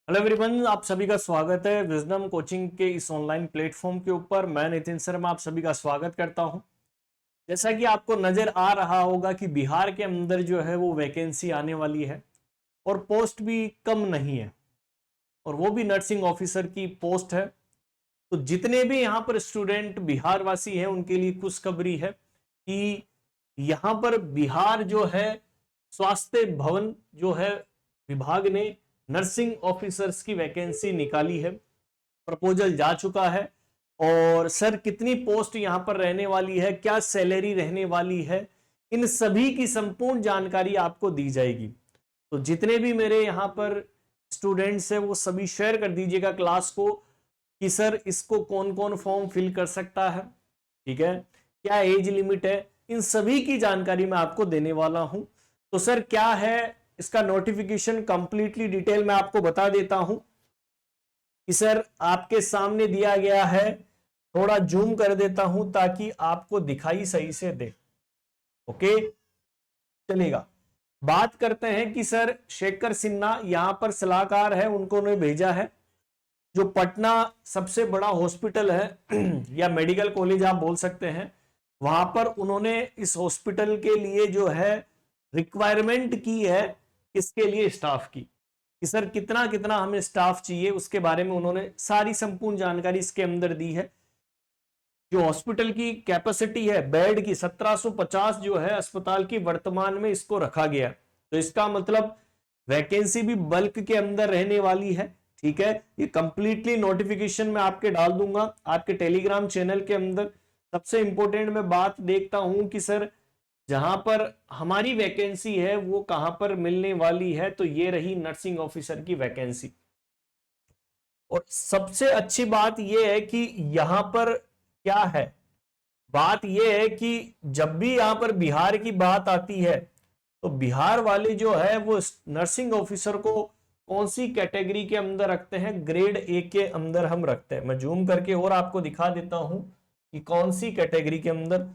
Hello everyone, आप सभी का स्वागत है विजडम कोचिंग के इस ऑनलाइन प्लेटफॉर्म के ऊपर। मैं नितिन शर्मा आप सभी का स्वागत करता हूं। जैसा कि आपको नजर आ रहा होगा कि बिहार के अंदर जो है वो वैकेंसी आने वाली है और पोस्ट भी कम नहीं है, और वो भी नर्सिंग ऑफिसर की पोस्ट है। तो जितने भी यहाँ पर स्टूडेंट बिहार वासी हैं उनके लिए खुशखबरी है कि यहाँ पर बिहार जो है स्वास्थ्य भवन जो है विभाग ने नर्सिंग ऑफिसर्स की वैकेंसी निकाली है। प्रपोजल जा चुका है। और सर कितनी पोस्ट यहां पर रहने वाली है, क्या सैलरी रहने वाली है, इन सभी की संपूर्ण जानकारी आपको दी जाएगी। तो जितने भी मेरे यहां पर स्टूडेंट्स हैं वो सभी शेयर कर दीजिएगा क्लास को कि सर इसको कौन कौन फॉर्म फिल कर सकता है, ठीक है, क्या एज लिमिट है, इन सभी की जानकारी मैं आपको देने वाला हूं। तो सर क्या है इसका नोटिफिकेशन, कंप्लीटली डिटेल में आपको बता देता हूं कि सर आपके सामने दिया गया है। थोड़ा जूम कर देता हूं ताकि आपको दिखाई सही से दे। ओके, चलेगा। बात करते हैं कि सर शेखर सिन्हा यहां पर सलाहकार है, उनको ने भेजा है। जो पटना सबसे बड़ा हॉस्पिटल है या मेडिकल कॉलेज आप बोल सकते हैं, वहां पर उन्होंने इस हॉस्पिटल के लिए जो है रिक्वायरमेंट की है। इसके लिए स्टाफ की कि सर कितना कितना हमें स्टाफ चाहिए, उसके बारे में उन्होंने सारी संपूर्ण जानकारी इसके अंदर दी है। जो हॉस्पिटल की कैपेसिटी है बेड की 1750 जो है अस्पताल की वर्तमान में इसको रखा गया। तो इसका मतलब वैकेंसी भी बल्क के अंदर रहने वाली है, ठीक है। ये कंप्लीटली नोटिफिकेशन में आपके डाल दूंगा आपके टेलीग्राम चैनल के अंदर। सबसे इंपॉर्टेंट मैं बात देखता हूं कि सर जहां पर हमारी वैकेंसी है वो कहां पर मिलने वाली है, तो ये रही नर्सिंग ऑफिसर की वैकेंसी। और सबसे अच्छी बात यह है कि यहां पर क्या है, बात यह है कि जब भी यहां पर बिहार की बात आती है तो बिहार वाले जो है वो नर्सिंग ऑफिसर को कौन सी कैटेगरी के अंदर रखते हैं, ग्रेड ए के अंदर हम रखते हैं। मैं जूम करके और आपको दिखा देता हूं कि कौन सी कैटेगरी के अंदर।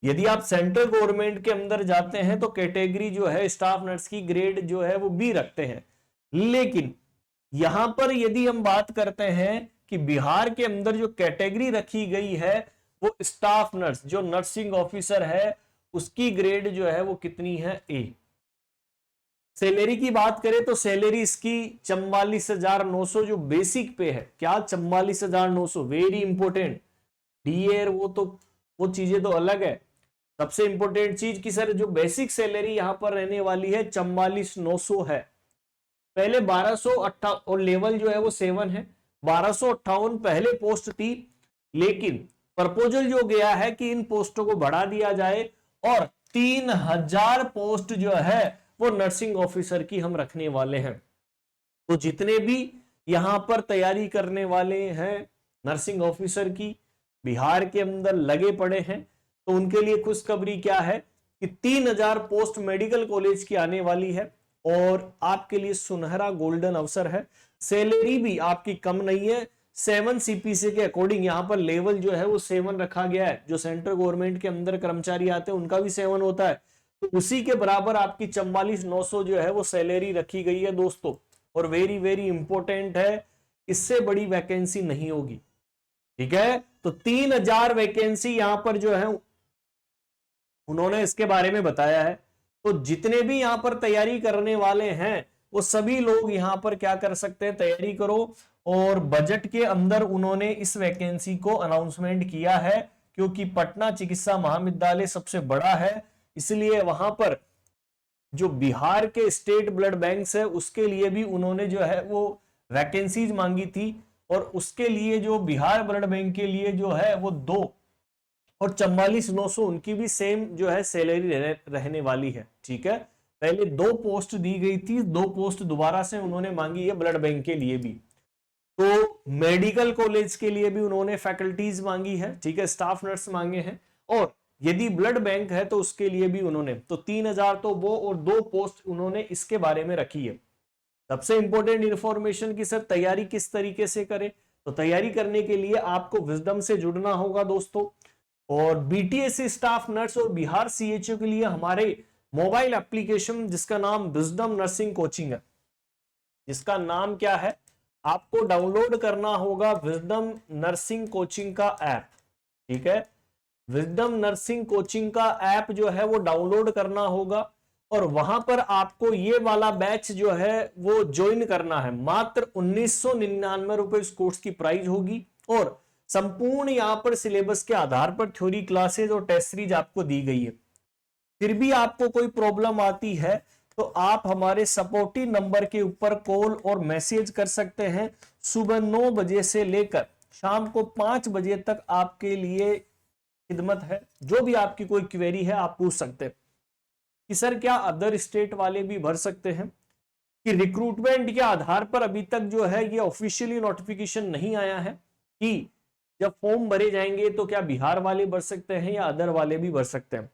यदि आप सेंट्रल गवर्नमेंट के अंदर जाते हैं तो कैटेगरी जो है स्टाफ नर्स की ग्रेड जो है वो बी रखते हैं। लेकिन यहां पर यदि हम बात करते हैं कि बिहार के अंदर जो कैटेगरी रखी गई है वो स्टाफ नर्स जो नर्सिंग ऑफिसर है उसकी ग्रेड जो है वो कितनी है, ए। सैलरी की बात करें तो सैलरी इसकी 44,900 जो बेसिक पे है। क्या 44,900, वेरी इंपॉर्टेंट। डीएर वो चीजें तो अलग है। सबसे इंपॉर्टेंट चीज की सर जो बेसिक सैलरी यहां पर रहने वाली है 44,900 है। पहले 1258 और लेवल जो है वो 7 है। 1258 पहले पोस्ट थी, लेकिन प्रपोजल जो गया है कि इन पोस्टों को बढ़ा दिया जाए और 3,000 पोस्ट जो है वो नर्सिंग ऑफिसर की हम रखने वाले हैं। तो जितने भी यहां पर तैयारी करने वाले हैं नर्सिंग ऑफिसर की, बिहार के अंदर लगे पड़े हैं, तो उनके लिए खुशखबरी क्या है कि 3,000 पोस्ट मेडिकल कॉलेज की आने वाली है और आपके लिए सुनहरा गोल्डन अवसर है। सैलरी भी आपकी कम नहीं है। 7 सीपीसी के अकॉर्डिंग यहां पर लेवल जो है वो 7 रखा गया है। जो सेंट्रल गवर्नमेंट के अंदर कर्मचारी आते हैं उनका भी 7 होता है, तो उसी के बराबर आपकी 44,900 जो है वो सैलरी रखी गई है दोस्तों। और वेरी वेरी इंपॉर्टेंट है, इससे बड़ी वैकेंसी नहीं होगी, ठीक है। तो 3,000 वैकेंसी यहां पर जो है उन्होंने इसके बारे में बताया है। तो जितने भी यहां पर तैयारी करने वाले हैं वो सभी लोग यहां पर क्या कर सकते हैं, तैयारी करो। और बजट के अंदर उन्होंने इस वैकेंसी को अनाउंसमेंट किया है, क्योंकि पटना चिकित्सा महाविद्यालय सबसे बड़ा है, इसलिए वहां पर जो बिहार के स्टेट ब्लड बैंक्स है उसके लिए भी उन्होंने जो है वो वैकेंसीज मांगी थी। और उसके लिए जो बिहार ब्लड बैंक के लिए जो है वो 2 और 44,900 उनकी भी सेम जो है सैलरी रहने वाली है, ठीक है। पहले 2 पोस्ट दी गई थी, 2 पोस्ट दोबारा से उन्होंने मांगी है ब्लड बैंक के लिए भी। तो मेडिकल कॉलेज के लिए भी उन्होंने फैकल्टीज मांगी है, ठीक है, स्टाफ नर्स मांगे हैं। और यदि ब्लड बैंक है तो उसके लिए भी उन्होंने, तो 3,000 तो वो और 2 पोस्ट उन्होंने इसके बारे में रखी है। सबसे इंपॉर्टेंट इंफॉर्मेशन की सर तैयारी किस तरीके से करें, तो तैयारी करने के लिए आपको विजडम से जुड़ना होगा दोस्तों। और बीटीएससी स्टाफ नर्स और बिहार सीएचओ के लिए हमारे मोबाइल एप्लीकेशन जिसका नाम विजडम नर्सिंग कोचिंग है, जिसका नाम क्या है, आपको डाउनलोड करना होगा विजडम नर्सिंग कोचिंग का ऐप। ठीक है, विजडम नर्सिंग कोचिंग का ऐप जो है वो डाउनलोड करना होगा और वहां पर आपको ये वाला बैच जो है वो ज्वाइन करना है। मात्र 1999 रुपए इस कोर्स की प्राइस होगी और संपूर्ण यहां पर सिलेबस के आधार पर थ्योरी क्लासेस और टेस्ट सीरीज आपको दी गई है। फिर भी आपको कोई प्रॉब्लम आती है तो आप हमारे सपोर्टिव नंबर के ऊपर कॉल और मैसेज कर सकते हैं। सुबह 9 बजे से लेकर शाम को 5 बजे तक आपके लिए खिदमत है। जो भी आपकी कोई क्वेरी है आप पूछ सकते हैं कि सर क्या अदर स्टेट वाले भी भर सकते हैं, कि रिक्रूटमेंट के आधार पर अभी तक जो है ये ऑफिशियली नोटिफिकेशन नहीं आया है कि जब फॉर्म भरे जाएंगे तो क्या बिहार वाले भर सकते हैं या अदर वाले भी भर सकते हैं।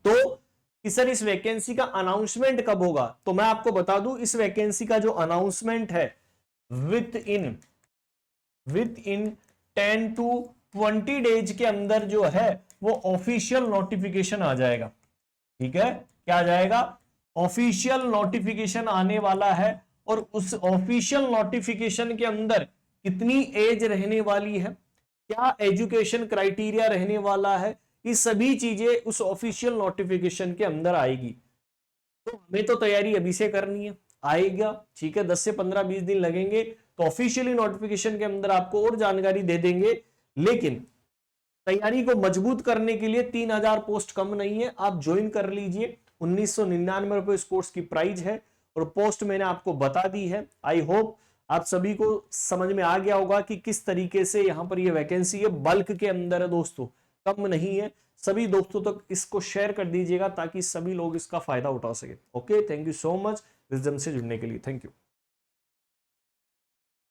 तो कि सर इस वैकेंसी का अनाउंसमेंट कब होगा, तो मैं आपको बता दूं इस वैकेंसी का जो अनाउंसमेंट है विद इन 10 to 20 डेज के अंदर जो है वो ऑफिशियल नोटिफिकेशन आ जाएगा। ठीक है, क्या आ जाएगा, ऑफिशियल नोटिफिकेशन आने वाला है और उस ऑफिशियल नोटिफिकेशन के अंदर कितनी एज रहने वाली है, क्या एजुकेशन क्राइटेरिया रहने वाला है, ये सभी चीजें उस ऑफिशियल नोटिफिकेशन के अंदर आएगी। तो हमें तो तैयारी अभी से करनी है, आएगा ठीक है, 10 से 15-20 दिन लगेंगे तो ऑफिशियली नोटिफिकेशन के अंदर आपको और जानकारी दे देंगे। लेकिन तैयारी को मजबूत करने के लिए 3000 पोस्ट कम नहीं है, आप ज्वाइन कर लीजिए। 1999 रुपए इस कोर्स की प्राइस है और पोस्ट मैंने आपको बता दी है। आई होप आप सभी को समझ में आ गया होगा कि किस तरीके से यहां पर ये वैकेंसी है, बल्क के अंदर है दोस्तों, कम नहीं है। सभी दोस्तों तक इसको शेयर कर दीजिएगा ताकि सभी लोग इसका फायदा उठा सके। Okay, thank you so much wisdom से जुड़ने के लिए, थैंक यू।